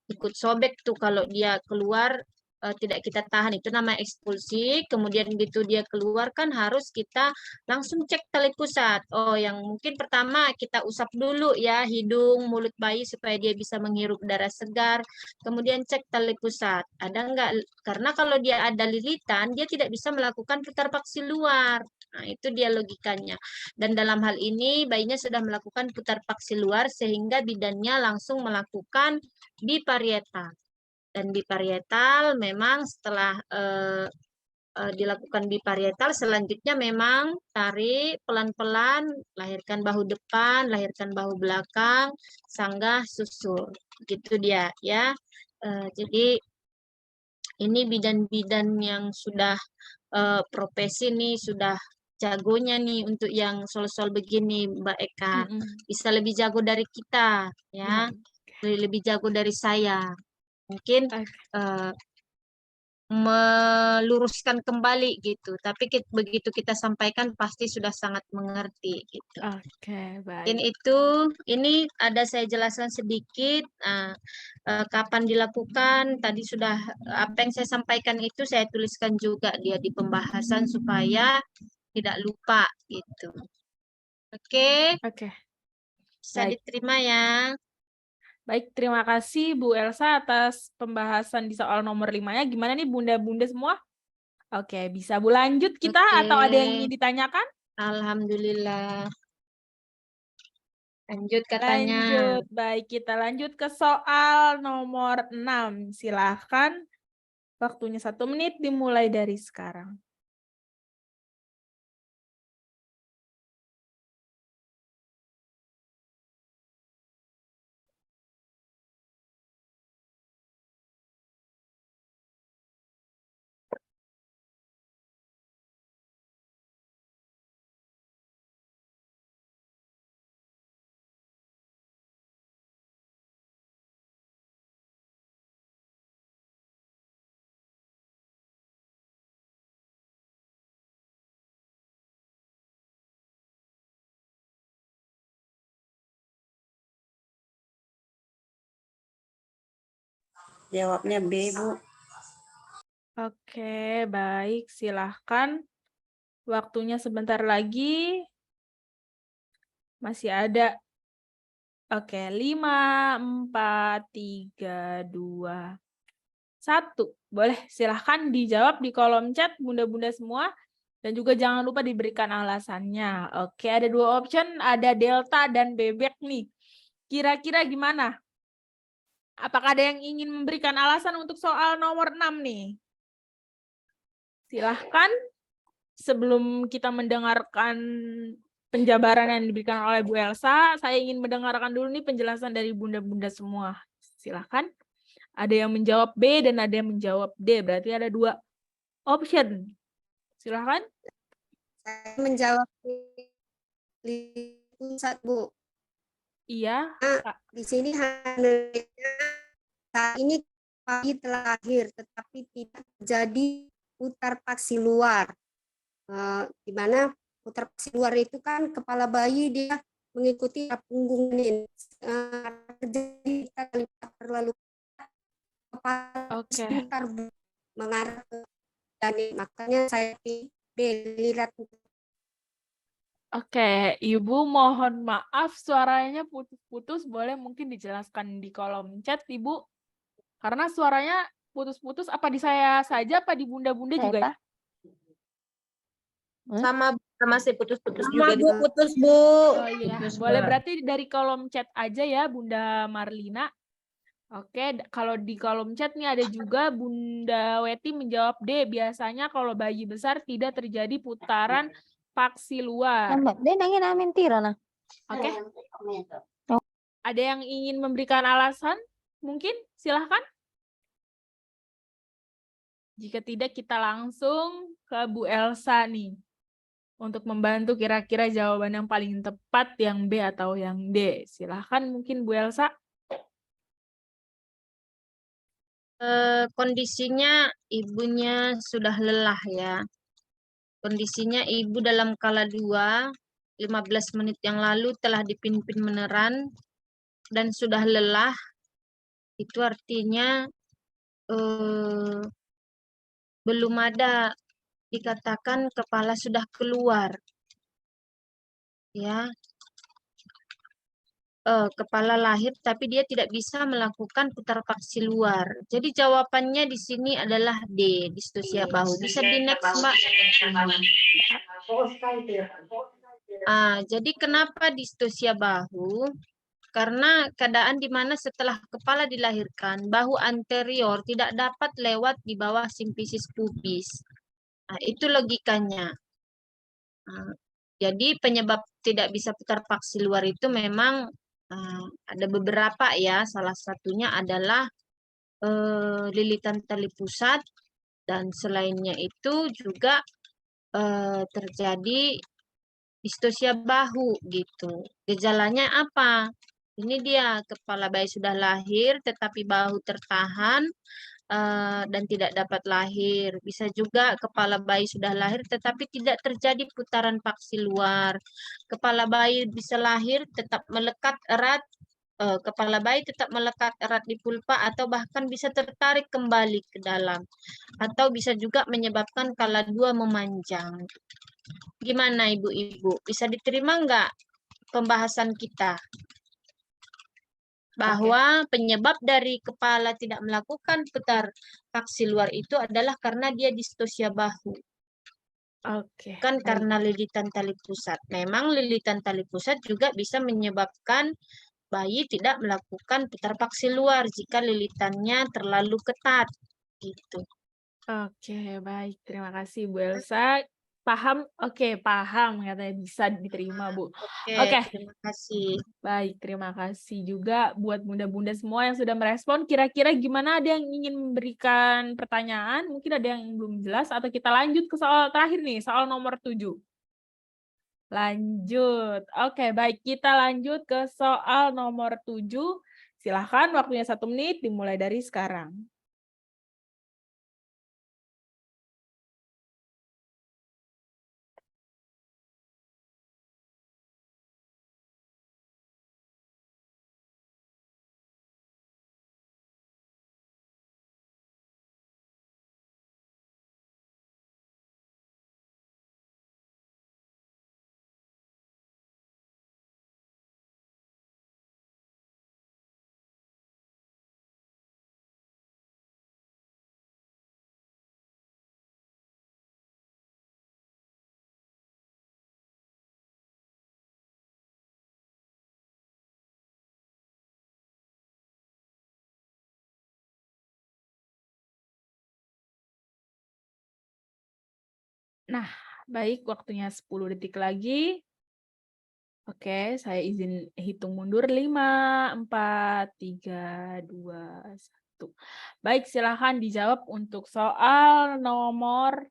ikut sobek tuh kalau dia keluar. Tidak kita tahan, itu nama ekspulsi. Kemudian gitu dia keluar kan harus kita langsung cek tali pusat. Oh, yang mungkin pertama kita usap dulu ya hidung mulut bayi supaya dia bisa menghirup udara segar. Kemudian cek tali pusat ada enggak, karena kalau dia ada lilitan dia tidak bisa melakukan putar paksi luar. Nah, itu dia logikanya. Dan dalam hal ini bayinya sudah melakukan putar paksi luar sehingga bidannya langsung melakukan biparietal. Dan biparietal memang setelah dilakukan biparietal selanjutnya memang tarik pelan-pelan, lahirkan bahu depan, lahirkan bahu belakang, sanggah susur. Gitu dia ya. Jadi ini bidan-bidan yang sudah profesi nih sudah jagonya nih untuk yang soal-soal begini, Mbak Eka. Mm-mm. Bisa lebih jago dari kita, ya. Lebih jago dari saya. Mungkin Oke. meluruskan kembali gitu. Tapi begitu kita sampaikan pasti sudah sangat mengerti gitu. Oke, Mungkin baik. itu, ini ada saya jelaskan sedikit kapan dilakukan. Tadi sudah apa yang saya sampaikan itu saya tuliskan juga dia di pembahasan supaya tidak lupa gitu. Oke, Oke. bisa Baik. diterima ya. Baik, terima kasih Bu Elsa atas pembahasan di soal nomor 5-nya. Gimana nih bunda-bunda semua? Oke, bisa Bu lanjut kita atau ada yang ingin Oke. ditanyakan? Alhamdulillah. Lanjut katanya. Lanjut. Baik, kita lanjut ke soal nomor 6. Silahkan. Waktunya 1 menit dimulai dari sekarang. Jawabnya B, Bu. Oke, baik. Silahkan. Waktunya sebentar lagi. Masih ada. Oke, 5, 4, 3, 2, 1. Boleh, silahkan dijawab di kolom chat bunda-bunda semua. Dan juga jangan lupa diberikan alasannya. Oke, ada 2 option. Ada delta dan bebek nih. Kira-kira gimana? Apakah ada yang ingin memberikan alasan untuk soal nomor 6 nih? Silahkan. Sebelum kita mendengarkan penjabaran yang diberikan oleh Bu Elsa, saya ingin mendengarkan dulu nih penjelasan dari bunda-bunda semua. Silahkan. Ada yang menjawab B dan ada yang menjawab D. Berarti ada 2 option. Silahkan. Saya menjawab pusat, Bu. Iya. Di sini saat ini bayi telah lahir, tetapi tidak terjadi putar paksi luar. Di mana putar paksi luar itu kan kepala bayi dia mengikuti punggung ini. Terjadi terlalu kepala putar mengarah ke janin. Makanya saya dilihat. Oke, Ibu mohon maaf suaranya putus-putus, boleh mungkin dijelaskan di kolom chat, Ibu? Karena suaranya putus-putus, apa di saya saja, apa di bunda-bunda juga ya? Sama masih putus-putus Sama, juga. Bu, putus, Bu. Oh iya, boleh berarti dari kolom chat aja ya, Bunda Marlina. Oke, kalau di kolom chat nih ada juga Bunda Weti menjawab D. Biasanya kalau bayi besar tidak terjadi putaran paksi luar. Oke. Ada yang ingin memberikan alasan? Mungkin silahkan. Jika tidak, kita langsung ke Bu Elsa nih. Untuk membantu kira-kira jawaban yang paling tepat, yang B atau yang D. Silahkan mungkin Bu Elsa. Kondisinya ibunya sudah lelah ya. Kondisinya ibu dalam kala 2, 15 menit yang lalu telah dipimpin meneran dan sudah lelah. Itu artinya belum ada dikatakan kepala sudah keluar. Ya. Kepala lahir tapi dia tidak bisa melakukan putar paksi luar. Jadi jawabannya di sini adalah D, distosia bahu. Bisa di next, Mbak. Jadi kenapa distosia bahu? Karena keadaan di mana setelah kepala dilahirkan, bahu anterior tidak dapat lewat di bawah simfisis pubis. Itu logikanya. Jadi penyebab tidak bisa putar paksi luar itu memang ada beberapa ya, salah satunya adalah lilitan tali pusat dan selainnya itu juga terjadi distosia bahu gitu. Gejalanya apa? Ini dia, kepala bayi sudah lahir tetapi bahu tertahan dan tidak dapat lahir. Bisa juga kepala bayi sudah lahir tetapi tidak terjadi putaran paksi luar. Kepala bayi bisa lahir tetap melekat erat, kepala bayi tetap melekat erat di pulpa atau bahkan bisa tertarik kembali ke dalam. Atau bisa juga menyebabkan kala dua memanjang. Gimana ibu-ibu? Bisa diterima nggak pembahasan kita? Bahwa penyebab dari kepala tidak melakukan putar paksi luar itu adalah karena dia distosia bahu. Oke, Bukan baik. karena lilitan tali pusat. Memang lilitan tali pusat juga bisa menyebabkan bayi tidak melakukan putar paksi luar jika lilitannya terlalu ketat. Gitu. Oke, baik. Terima kasih Bu Elsa. Paham? Oke, paham katanya bisa diterima, Bu. Oke, Terima kasih. baik. Terima kasih juga buat bunda-bunda semua yang sudah merespon. Kira-kira gimana, ada yang ingin memberikan pertanyaan? Mungkin ada yang belum jelas atau kita lanjut ke soal terakhir nih, soal nomor 7. Lanjut. Oke, baik. Kita lanjut ke soal nomor 7. Silahkan, waktunya 1 menit dimulai dari sekarang. Nah, baik, waktunya 10 detik lagi. Oke, saya izin hitung mundur. 5, 4, 3, 2, 1. Baik, silahkan dijawab untuk soal nomor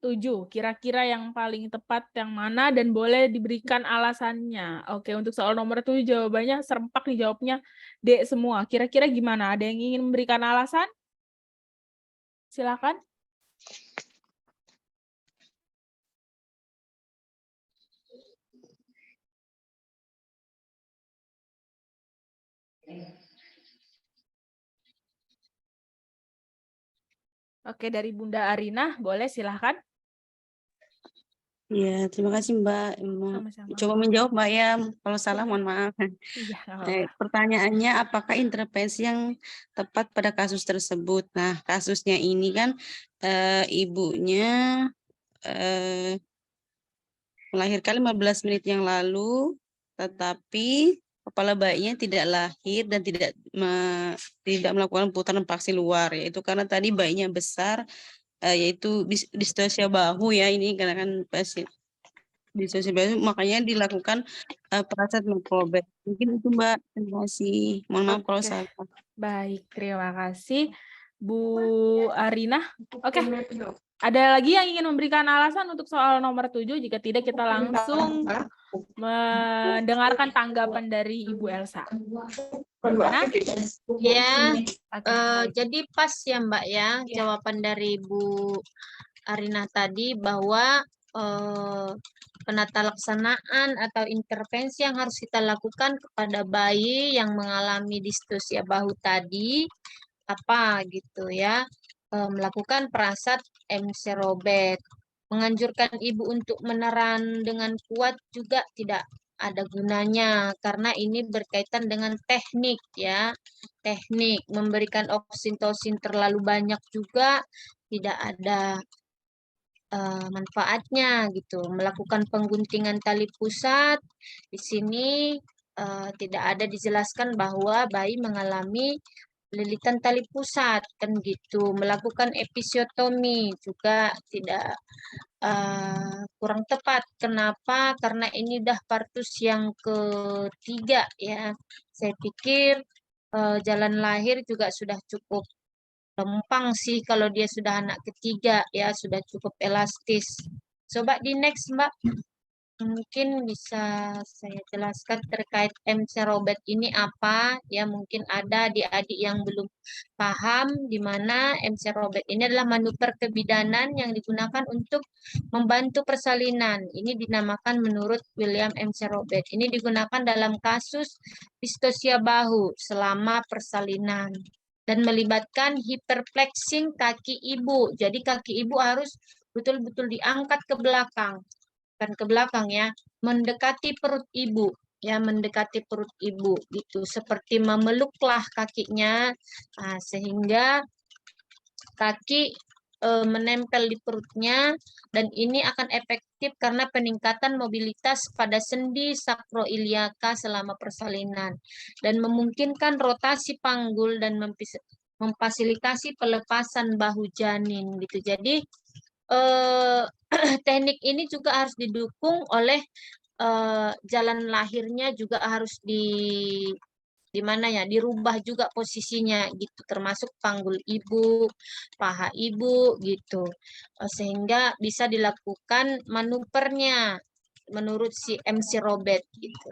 7. Kira-kira yang paling tepat yang mana dan boleh diberikan alasannya. Oke, untuk soal nomor 7 jawabannya serempak dijawabnya D semua. Kira-kira gimana? Ada yang ingin memberikan alasan? Silakan. Oke, dari Bunda Arina, boleh silahkan. Ya, terima kasih Mbak. Sama-sama. Coba menjawab Mbak ya. Kalau salah mohon maaf. Iya, nggak apa-apa. Pertanyaannya, apakah intervensi yang tepat pada kasus tersebut? Nah, kasusnya ini kan ibunya melahirkan 15 menit yang lalu, tetapi kepala bayinya tidak lahir dan tidak melakukan putaran paksi luar, yaitu karena tadi bayinya besar, yaitu distosia bahu ya, ini karena kan pasien distosia bahu, makanya dilakukan prasat mikrobet. Mungkin itu Mbak. Terima kasih. Mohon maaf kalau Oke. salah. Baik, terima kasih Bu Arina. Oke, ada lagi yang ingin memberikan alasan untuk soal nomor 7? Jika tidak, kita langsung mendengarkan tanggapan dari Ibu Elsa. Mana? Ya, Oke, baik. jadi pas ya Mbak ya, Ya. jawaban dari Bu Arina tadi bahwa penata laksanaan atau intervensi yang harus kita lakukan kepada bayi yang mengalami distosia bahu tadi apa gitu ya, melakukan prasat MC-Robert. Menganjurkan ibu untuk meneran dengan kuat juga tidak ada gunanya karena ini berkaitan dengan teknik ya. Teknik memberikan oksitosin terlalu banyak juga tidak ada manfaatnya gitu. Melakukan pengguntingan tali pusat di sini tidak ada dijelaskan bahwa bayi mengalami lilitan tali pusat kan gitu. Melakukan episiotomi juga tidak kurang tepat. Kenapa? Karena ini udah partus yang ketiga ya. Saya pikir jalan lahir juga sudah cukup lempang sih kalau dia sudah anak ketiga ya, sudah cukup elastis. Coba di next Mbak. Mungkin bisa saya jelaskan terkait MC Robert ini apa ya, mungkin ada adik-adik yang belum paham di mana MC Robert ini adalah manuver kebidanan yang digunakan untuk membantu persalinan. Ini dinamakan menurut William MC Robert. Ini digunakan dalam kasus distosia bahu selama persalinan dan melibatkan hyperplexing kaki ibu. Jadi kaki ibu harus betul-betul diangkat ke belakang, bukan ke belakang ya, mendekati perut ibu ya, mendekati perut ibu gitu, seperti memeluklah kakinya. Nah, sehingga kaki menempel di perutnya, dan ini akan efektif karena peningkatan mobilitas pada sendi sakroiliaka selama persalinan dan memungkinkan rotasi panggul dan memfasilitasi pelepasan bahu janin gitu. Jadi teknik ini juga harus didukung oleh jalan lahirnya juga harus di mana ya, dirubah juga posisinya gitu, termasuk panggul ibu, paha ibu gitu. Sehingga bisa dilakukan manuvernya menurut si MC Robert gitu.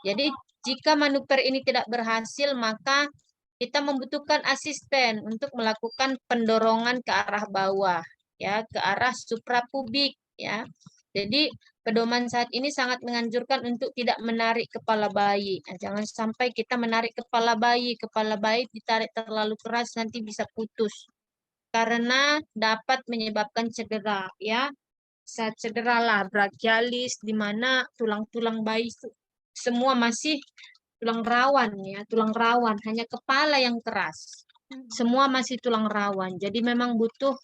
Jadi jika manuver ini tidak berhasil, maka kita membutuhkan asisten untuk melakukan pendorongan ke arah bawah ya, ke arah suprapubik ya. Jadi pedoman saat ini sangat menganjurkan untuk tidak menarik kepala bayi. Nah, jangan sampai kita menarik kepala bayi ditarik terlalu keras nanti bisa putus karena dapat menyebabkan cedera ya. Bisa cedera lah, brachialis, di mana tulang-tulang bayi semua masih tulang rawan ya, tulang rawan, hanya kepala yang keras. Semua masih tulang rawan. Jadi memang butuh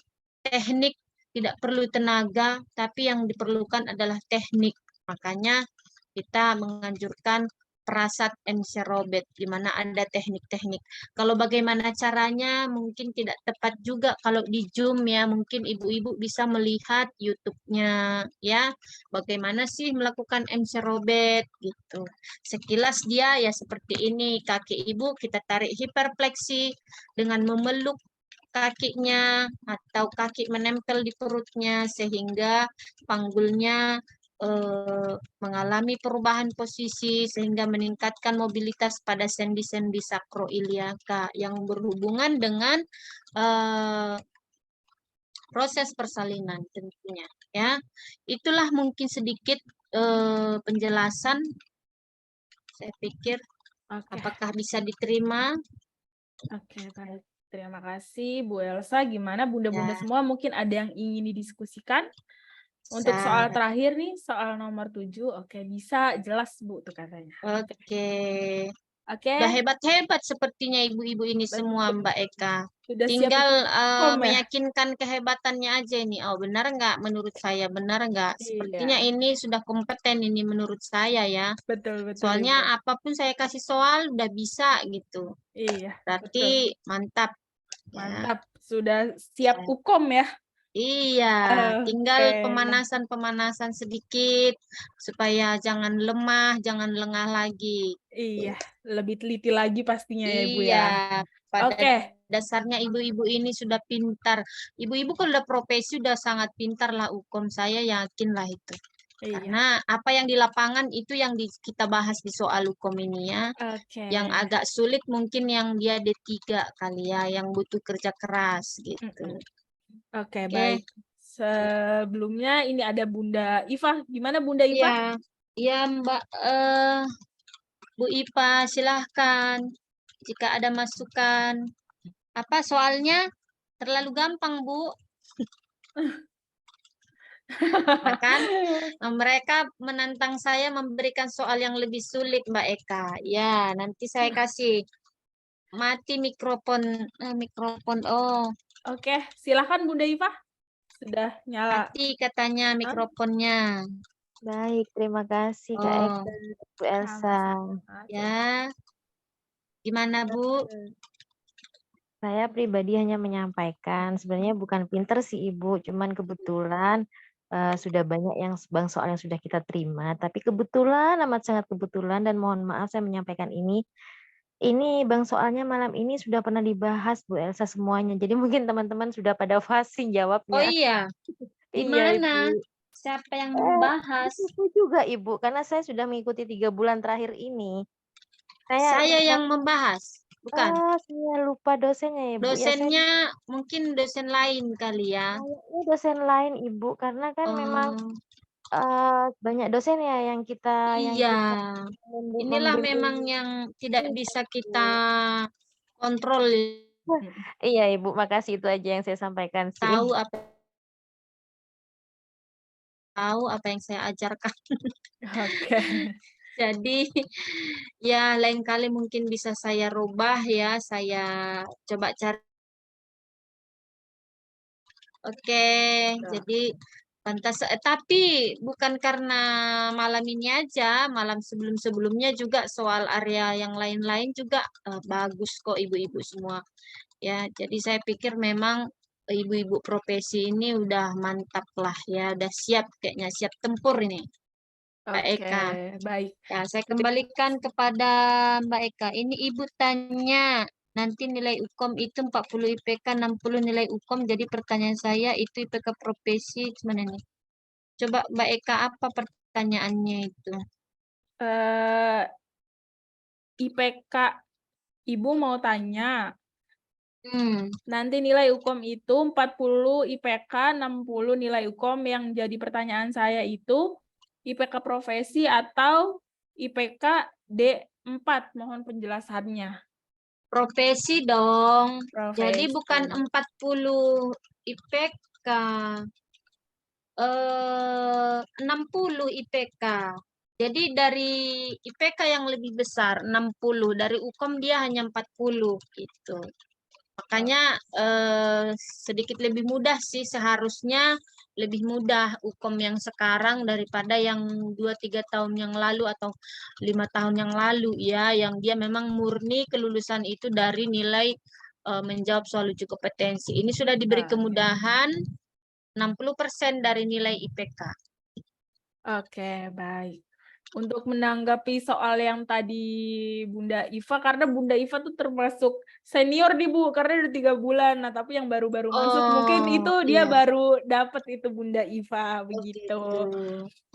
teknik, tidak perlu tenaga, tapi yang diperlukan adalah teknik. Makanya kita menganjurkan perasat MC Robert, di mana ada teknik-teknik. Kalau bagaimana caranya mungkin tidak tepat juga kalau di Zoom ya, mungkin ibu-ibu bisa melihat YouTube-nya ya, bagaimana sih melakukan MC Robert gitu. Sekilas dia ya seperti ini, kaki ibu kita tarik hiperpleksi dengan memeluk kakinya atau kaki menempel di perutnya sehingga panggulnya mengalami perubahan posisi sehingga meningkatkan mobilitas pada sendi-sendi sakroiliaka yang berhubungan dengan proses persalinan tentunya ya. Itulah mungkin sedikit penjelasan, saya pikir. Apakah bisa diterima? Oke, baik. Terima kasih Bu Elsa. Gimana bunda-bunda Ya. semua, mungkin ada yang ingin didiskusikan? Untuk soal terakhir nih, soal nomor 7, oke, bisa jelas Bu tuh katanya. Oke. Oke. Udah hebat-hebat sepertinya ibu-ibu ini semua, Mbak Eka. Sudah siap Tinggal ikut kom ya? meyakinkan kehebatannya aja ini. Oh, benar nggak menurut saya? Benar nggak? Sepertinya Iya. ini sudah kompeten ini menurut saya ya. Betul, betul. Soalnya Ibu. apapun saya kasih soal udah bisa gitu. Iya. Berarti mantap. Ya. Mantap. Sudah siap ukom ya? Iya, tinggal Oke. pemanasan-pemanasan sedikit supaya jangan lemah, jangan lengah lagi. Iya, lebih teliti lagi pastinya ya Ibu Iya, ya. pada Oke. dasarnya ibu-ibu ini sudah pintar. Ibu-ibu kalau udah profesi udah sangat pintar lah ukom, saya yakin lah itu. Iya. Karena apa yang di lapangan itu yang kita bahas di soal ukom ini ya. Oke. Yang agak sulit mungkin yang dia D3 kali ya, yang butuh kerja keras gitu. Oke, baik. Sebelumnya ini ada Bunda Iva. Gimana Bunda Iva? Iya, iya Mbak Bu Ipa, silahkan. Jika ada masukan. Apa soalnya terlalu gampang, Bu? Nah, kan mereka menantang saya memberikan soal yang lebih sulit, Mbak Eka. Ya, nanti saya kasih mati mikrofon. Oh, Oke, silakan Bunda Iva. Sudah nyala. mati katanya mikrofonnya. Baik, terima kasih Kak Eka, Bu Elsa. Ya, gimana Bu? Saya pribadi hanya menyampaikan, sebenarnya bukan pinter sih Ibu, cuman kebetulan sudah banyak yang bang soal yang sudah kita terima, tapi kebetulan, amat sangat kebetulan, dan mohon maaf saya menyampaikan ini Ini Bang soalnya malam ini sudah pernah dibahas Bu Elsa semuanya. Jadi mungkin teman-teman sudah pada fasih Oh jawabnya. iya, di Iya mana? Ibu. Siapa yang Eh, bahas? Ibu juga Ibu, karena saya sudah mengikuti 3 bulan terakhir ini. Saya Saya yang membahas, bukan? saya lupa dosennya ya Bu. Ya saya Dosennya mungkin dosen lain kali ya. kayaknya dosen lain Ibu, karena kan memang Oh, banyak dosen ya yang kita iya. Inilah memang membimbing. yang tidak Iya, bisa kita Ibu. kontrol. Iya Ibu, makasih itu aja yang saya sampaikan sih. Tahu apa yang saya ajarkan. Oke. Jadi ya lain kali mungkin bisa saya rubah ya, saya coba cari. Oke, jadi pantas. Tapi bukan karena malam ini aja, malam sebelum-sebelumnya juga soal area yang lain-lain juga bagus kok ibu-ibu semua. Ya, jadi saya pikir memang ibu-ibu profesi ini udah mantap lah ya, udah siap kayaknya, siap tempur ini. Mbak Oke, Eka. baik. Ya, saya kembalikan kepada Mbak Eka. Ini Ibu tanya, nanti nilai UKOM itu 40 IPK, 60 nilai UKOM. Jadi pertanyaan saya itu IPK profesi gimana nih? Coba Mbak Eka, apa pertanyaannya itu? Eh, IPK Ibu mau tanya, nanti nilai UKOM itu 40 IPK, 60 nilai UKOM. Yang jadi pertanyaan saya itu IPK profesi atau IPK D4? Mohon penjelasannya. Profesi dong. Jadi Profesi. bukan 40 IPK. 60 IPK. Jadi dari IPK yang lebih besar 60, dari UKOM dia hanya 40 gitu. Makanya sedikit lebih mudah sih, seharusnya lebih mudah UKOM yang sekarang daripada yang 2-3 tahun yang lalu atau 5 tahun yang lalu ya, yang dia memang murni kelulusan itu dari nilai menjawab soal uji kompetensi. Ini sudah diberi kemudahan 60% dari nilai IPK. Oke, baik. Untuk menanggapi soal yang tadi Bunda Iva, karena Bunda Iva tuh termasuk senior nih Bu, karena udah 3 bulan. Nah, tapi yang baru-baru masuk mungkin itu dia iya. baru dapat itu Bunda Iva, begitu.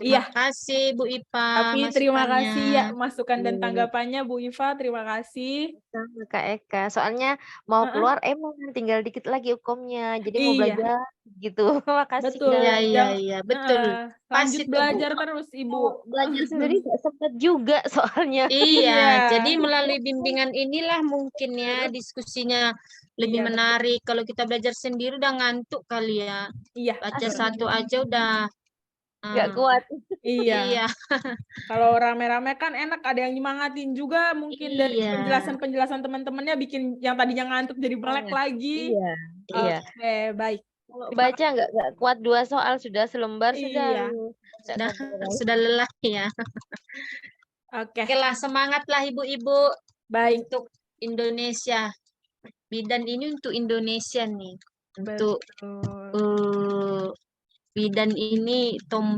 Terima Iya. kasih Bu Iva Tapi terima kasih ya masukannya. masukan dan tanggapannya Bu Iva, terima kasih. Sama Kak Eka, soalnya mau keluar emang tinggal dikit lagi UKOM-nya. Jadi mau Iya. belajar gitu. Makasih Betul. Kak. Iya, betul. Pas Lanjut itu, Bu. belajar terus Ibu. Mau belajar sendiri nggak sempat juga soalnya. Iya, jadi melalui bimbingan inilah mungkin ya diskusinya lebih Iya, betul. menarik. Kalau kita belajar sendiri udah ngantuk kali ya. Iya. Baca satu aja udah Nggak kuat. Iya. Iya. Kalau rame-rame kan enak, ada yang nyemangatin juga mungkin dari Iya. penjelasan teman-temannya bikin yang tadinya ngantuk jadi melek lagi. Iya. Iya. Oke, baik. Kalau baca nggak kuat 2 soal sudah selembar sudah. Iya. Sudah lelah ya. Oke. Oke lah, semangat lah ibu-ibu. Baik. Untuk Indonesia. Bidan ini untuk Indonesia nih. Untuk bidan ini tombak